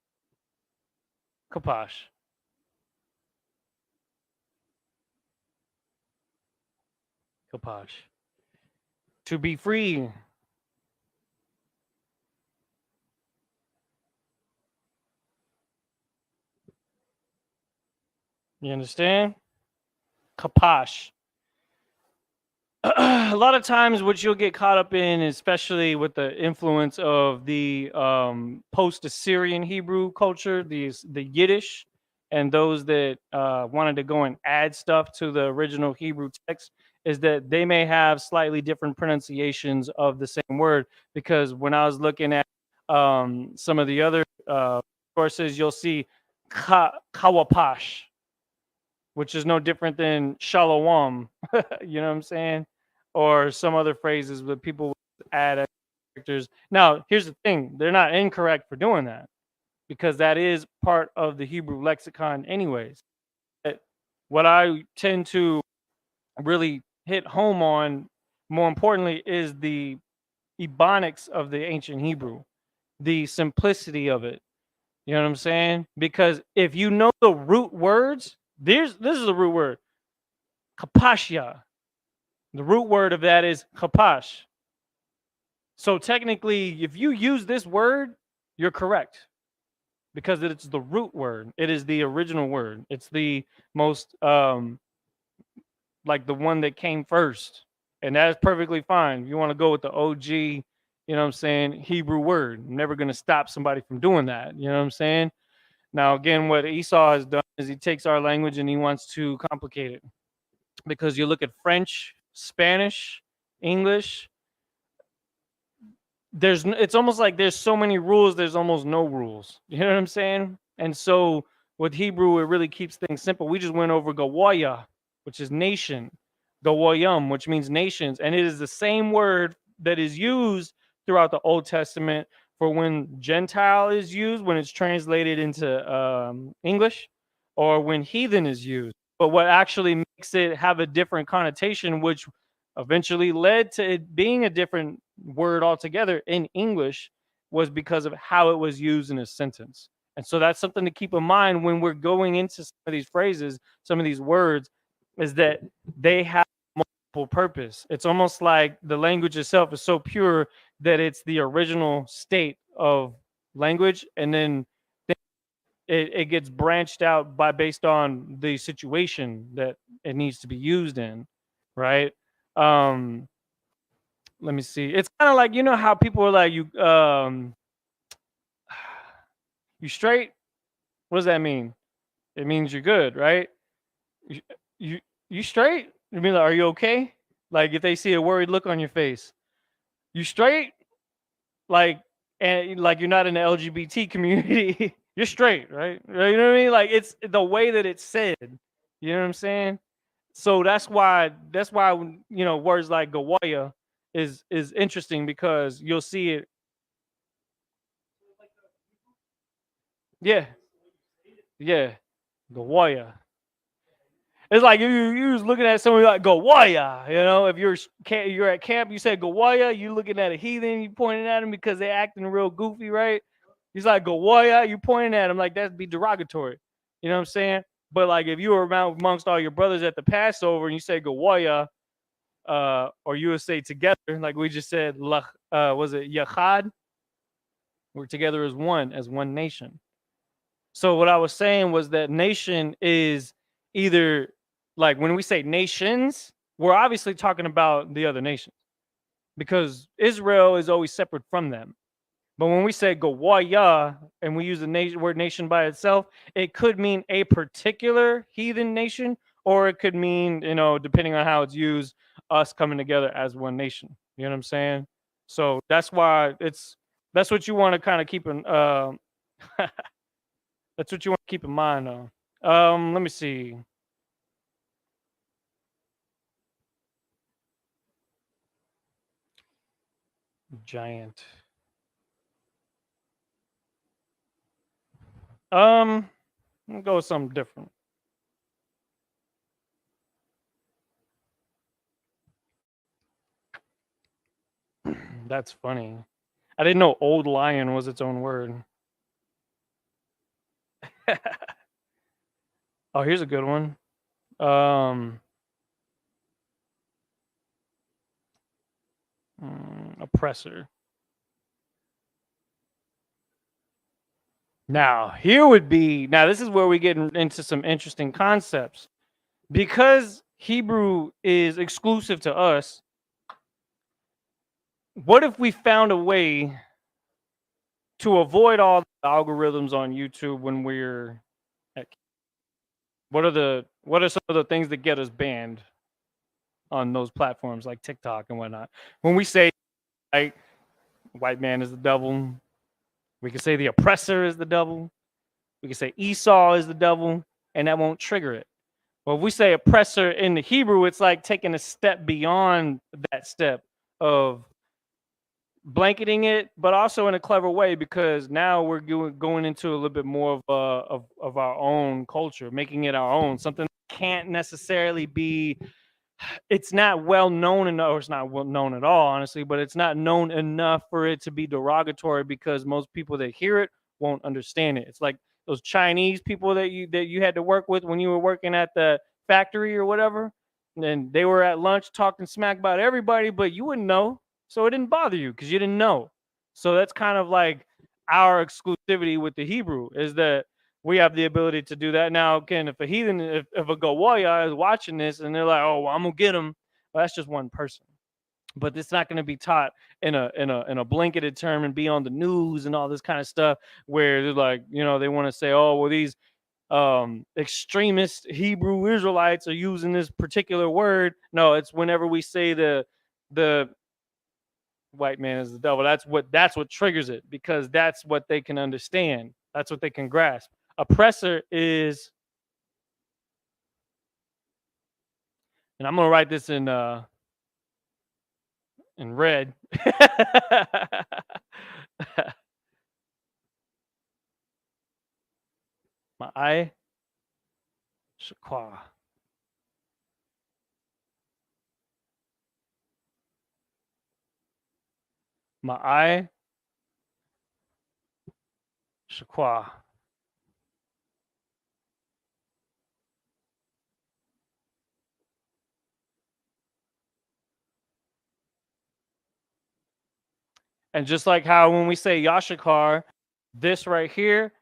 kapash. Kapash. To be free. You understand? Kapash. A lot of times what you'll get caught up in, especially with the influence of the post-Assyrian Hebrew culture, the Yiddish, and those that wanted to go and add stuff to the original Hebrew text, is that they may have slightly different pronunciations of the same word. Because when I was looking at some of the other sources, you'll see kawapash, which is no different than shalom. You know what I'm saying? Or some other phrases that people would add characters. Now, here's the thing: they're not incorrect for doing that, because that is part of the Hebrew lexicon, anyways. What I tend to really hit home on, more importantly, is the ebonics of the ancient Hebrew, the simplicity of it. You know what I'm saying? Because if you know the root words, this is the root word, kapashya. The root word of that is kapash. So technically, if you use this word, you're correct, because it's the root word. It is the original word. It's the most like the one that came first. And that's perfectly fine. You want to go with the OG, you know what I'm saying, Hebrew word. I'm never going to stop somebody from doing that. You know what I'm saying? Now, again, what Esau has done is he takes our language and he wants to complicate it. Because you look at French, Spanish, English, it's almost like there's so many rules, there's almost no rules. You know what I'm saying? And so with Hebrew, it really keeps things simple. We just went over Gawaya, which is nation, Gawayam, which means nations, and it is the same word that is used throughout the Old Testament for when Gentile is used, when it's translated into English, or when heathen is used. But what actually makes it have a different connotation, which eventually led to it being a different word altogether in English, was because of how it was used in a sentence. And so that's something to keep in mind when we're going into some of these phrases, some of these words, is that they have multiple purpose. It's almost like the language itself is so pure that it's the original state of language, and then it gets branched out by based on the situation that it needs to be used in, right? Um, let me see. It's kind of like, you know how people are like, you straight? What does that mean? It means you're good, right? You you, you straight? I mean, like, are you okay? Like if they see a worried look on your face, you straight? Like, and like you're not in the LGBT community, you're straight, right? You know what I mean? Like it's the way that it's said. You know what I'm saying? So that's why words like Gawaya is interesting, because you'll see it. Yeah, yeah, Gawaya. It's like you was looking at somebody like Gawaya. If you're at camp, you said Gawaya. You looking at a heathen, you pointing at him because they acting real goofy, right? He's like Gawaya. You pointing at him like that'd be derogatory. You know what I'm saying? But like if you were amongst all your brothers at the Passover and you say Gawaya, or you would say together, like we just said, was it Yachad? We're together as one nation. So what I was saying was that nation is either, like when we say nations, we're obviously talking about the other nations, because Israel is always separate from them. But when we say Gawaya and we use the word nation by itself, it could mean a particular heathen nation, or it could mean, depending on how it's used, us coming together as one nation. You know what I'm saying? So that's what you want to kind of keep in that's what you want to keep in mind though. Let me see. Giant. I'll go with something different. That's funny. I didn't know old lion was its own word. Oh, here's a good one. Um, Oppressor. Now, this is where we get into some interesting concepts. Because Hebrew is exclusive to us, what if we found a way to avoid all the algorithms on YouTube when we're at, what are some of the things that get us banned on those platforms like TikTok and whatnot? When we say like white man is the devil, we can say the oppressor is the devil, we can say Esau is the devil, and that won't trigger it. Well, if we say oppressor in the Hebrew, it's like taking a step beyond that step of blanketing it, but also in a clever way, because now we're going into a little bit more of our own culture, making it our own, something that can't necessarily be. It's not well known enough, or it's not well known at all, honestly, but it's not known enough for it to be derogatory, because most people that hear it won't understand it. It's like those Chinese people that you had to work with when you were working at the factory or whatever, and then they were at lunch talking smack about everybody, but you wouldn't know, so it didn't bother you because you didn't know. So that's kind of like our exclusivity with the Hebrew, is that we have the ability to do that. Now, again, if a heathen, if a Gawaya is watching this and they're like, "Oh, well, I'm gonna get them," well, that's just one person. But it's not going to be taught in a blanketed term and be on the news and all this kind of stuff, where they're like, they want to say, "Oh, well, these extremist Hebrew Israelites are using this particular word." No, it's whenever we say the white man is the devil. That's what triggers it, because that's what they can understand. That's what they can grasp. Oppressor is, and I'm gonna write this in red. My Shakwa. My Shakwa. And just like how when we say Yashakar, this right here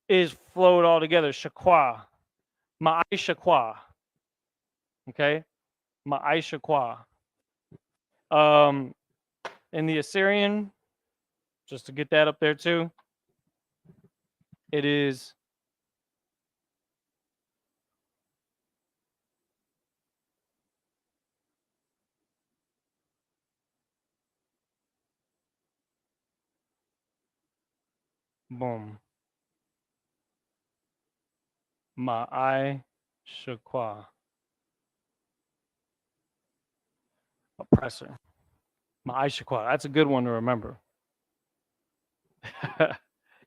is flowed all together. Shakwa. Ma'ai Shakwa. Okay? Ma'ai Shakwa. In the Assyrian, just to get that up there too, it is boom. Ma'ai Shakwa. Oppressor. Ma'ai Shakwa. That's a good one to remember.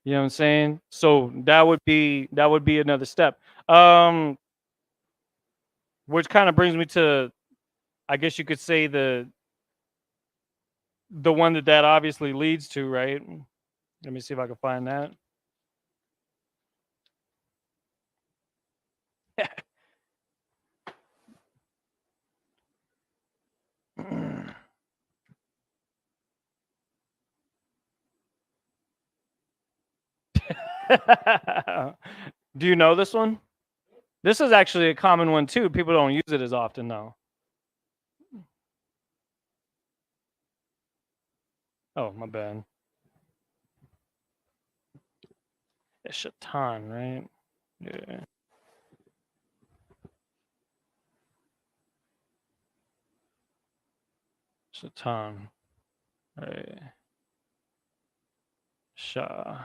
You know what I'm saying? So that would be another step. Which kind of brings me to, I guess you could say, the one that obviously leads to, right? Let me see if I can find that. Do you know this one? This is actually a common one too. People don't use it as often though. Oh, my bad. It's Shaitan, right? Yeah. Shaitan. Right. Shah.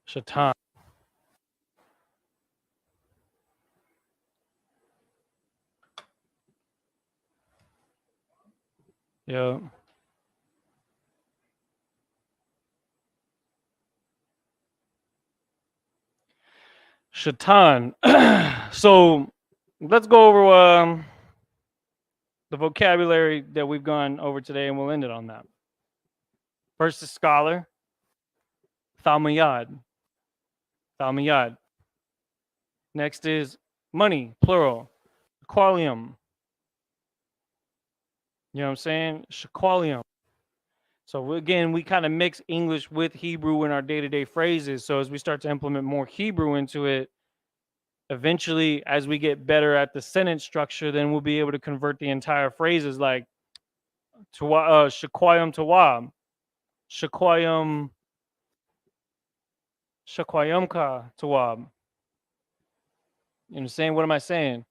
Shaitan. Yeah. Shaitan. So let's go over the vocabulary that we've gone over today, and we'll end it on that. First is scholar, thalmiyad, thalmiyad. Next is money, plural, qualium. You know what I'm saying? Shaqualium. So again, we kind of mix English with Hebrew in our day-to-day phrases. So as we start to implement more Hebrew into it, eventually, as we get better at the sentence structure, then we'll be able to convert the entire phrases like shaquayum tawab, shaquayum, shaquayumka tawab. You understand? What am I saying?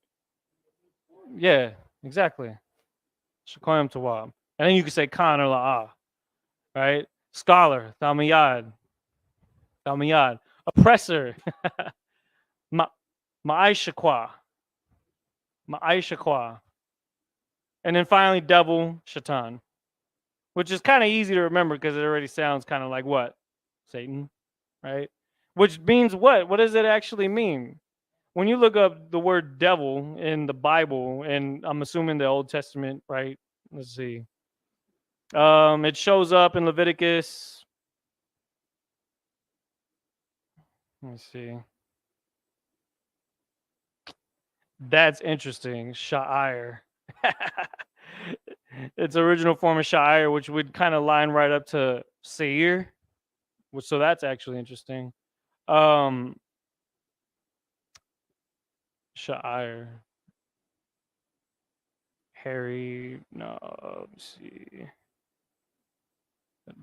Yeah, exactly. Shaquayum tawab. And then you can say Khan or La'ah, right? Scholar, Thalmiyad, Thalmiyad. Oppressor, Ma'aishakwa, Ma'aishakwa. And then finally, devil, Shaitan, which is kind of easy to remember because it already sounds kind of like what? Satan, right? Which means what? What does it actually mean? When you look up the word devil in the Bible, and I'm assuming the Old Testament, right? Let's see. It shows up in Leviticus. Let me see. That's interesting. Sha'ir. Its original form of Sha'ir, which would kind of line right up to Seir. So that's actually interesting. Sha'ir. Harry. No, let me see.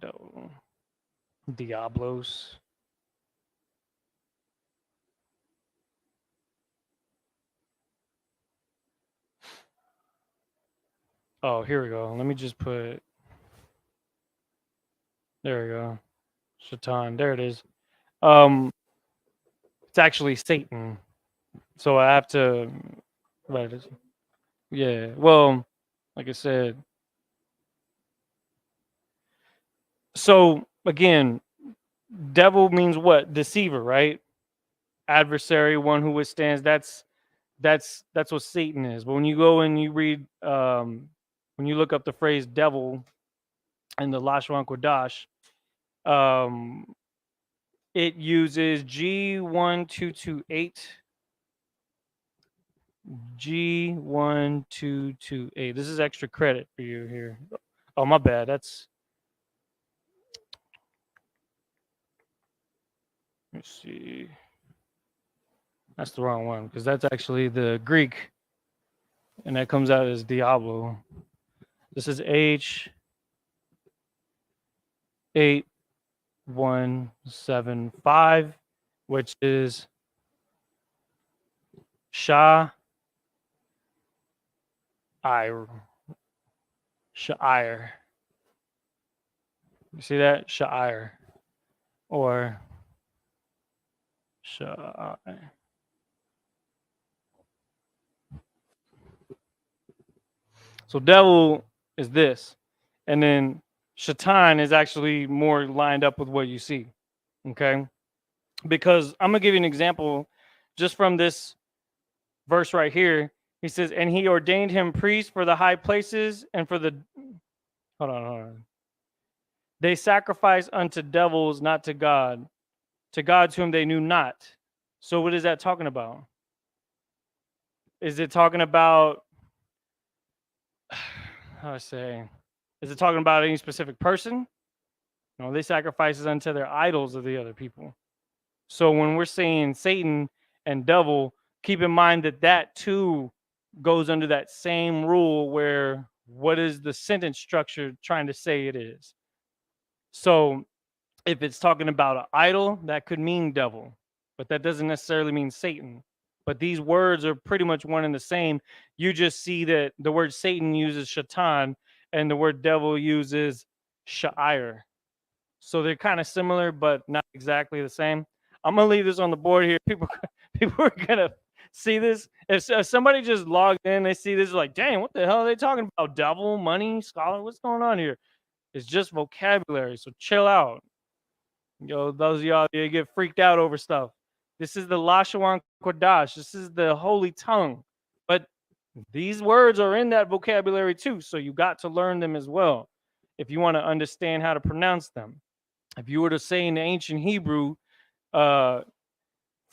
No. Diablos. Oh, here we go. Let me just put. There we go. Shaitan. There it is. It's actually Satan. So I have to write it. Yeah. Well, like I said. So again, devil means what? Deceiver, right? Adversary, one who withstands. That's what Satan is. But when you go and you read, when you look up the phrase devil in the Lashon Kodash, it uses G1228. G1228. This is extra credit for you here. Oh, my bad. Let's see. That's the wrong one because that's actually the Greek, and that comes out as Diablo. This is H8175, which is Sha'ir. Sha'ir. You see that? Sha'ir. Or Sha'ir. So devil is this. And then Shaitan is actually more lined up with what you see. Okay? Because I'm going to give you an example just from this verse right here. He says, and he ordained him priest for the high places and for the. Hold on. They sacrifice unto devils, not to God, to gods whom they knew not. So what is that talking about? Is it talking about, how do I say, is it talking about any specific person? No, they sacrifices unto their idols of the other people. So when we're saying Satan and devil, keep in mind that that too goes under that same rule where what is the sentence structure trying to say it is. So if it's talking about an idol, that could mean devil, but that doesn't necessarily mean Satan. But these words are pretty much one and the same. You just see that the word Satan uses shaitan and the word devil uses sha'ir. So they're kind of similar, but not exactly the same. I'm gonna leave this on the board here. People are gonna see this. If somebody just logged in, they see this like, dang, what the hell are they talking about? Devil, money, scholar, what's going on here? It's just vocabulary. So chill out. Yo, those of y'all that get freaked out over stuff. This is the Lashon Kodash. This is the holy tongue. But These words are in that vocabulary too, so you got to learn them as well if you want to understand how to pronounce them. If you were to say in the ancient Hebrew, for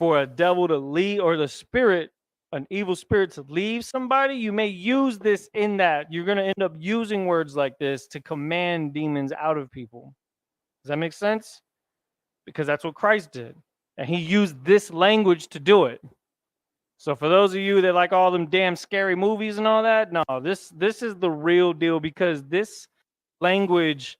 a devil to leave, or the spirit, an evil spirit to leave somebody, you may use this in that. You're going to end up using words like this to command demons out of people. Does that make sense? Because that's what Christ did. And he used this language to do it. So for those of you that like all them damn scary movies and all that, no, this is the real deal, because this language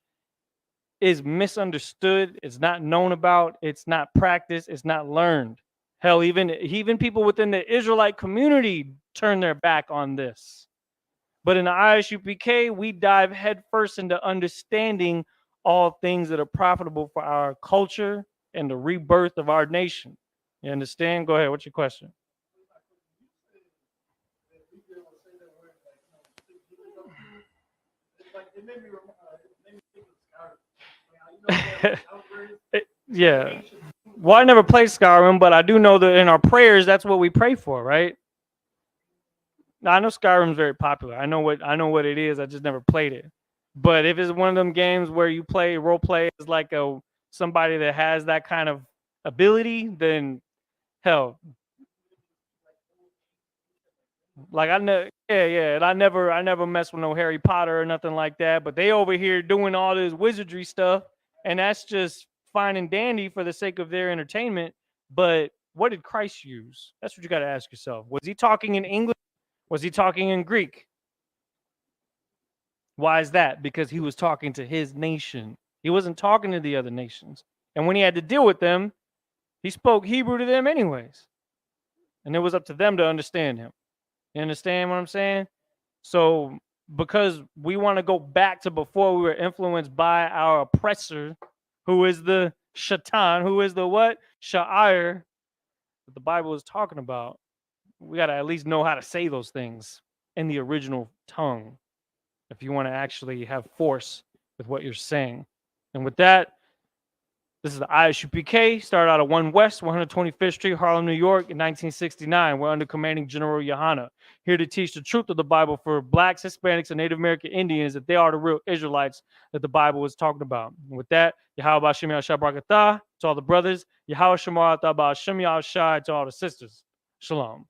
is misunderstood, it's not known about, it's not practiced, it's not learned. Hell, even people within the Israelite community turn their back on this. But in the ISUPK, we dive headfirst into understanding all things that are profitable for our culture and the rebirth of our nation. You understand? Go ahead. What's your question? Yeah. Well, I never played Skyrim, but I do know that in our prayers, that's what we pray for, right? Now, I know Skyrim's very popular. I know what it is. I just never played it. But if it's one of them games where you play role play as like somebody that has that kind of ability, then hell, like and I never mess with no Harry Potter or nothing like that. But they over here doing all this wizardry stuff, and that's just fine and dandy for the sake of their entertainment. But what did Christ use? That's what you got to ask yourself. Was he talking in English? Was he talking in Greek? Why is that? Because he was talking to his nation. He wasn't talking to the other nations. And when he had to deal with them, he spoke Hebrew to them anyways. And it was up to them to understand him. You understand what I'm saying? So because we want to go back to before we were influenced by our oppressor, who is the Shaitan, who is the what? Sha'ir, that the Bible is talking about. We got to at least know how to say those things in the original tongue if you want to actually have force with what you're saying. And with that, this is the ISUPK, started out at 1 West, 125th Street, Harlem, New York in 1969. We're under commanding General Yohana, here to teach the truth of the Bible for Blacks, Hispanics, and Native American Indians, that they are the real Israelites that the Bible is talking about. And with that, Yahweh Shem Yahshua Barakatah to all the brothers, Yahweh Shemar Atah Ba'Shem Yahshai to all the sisters. Shalom.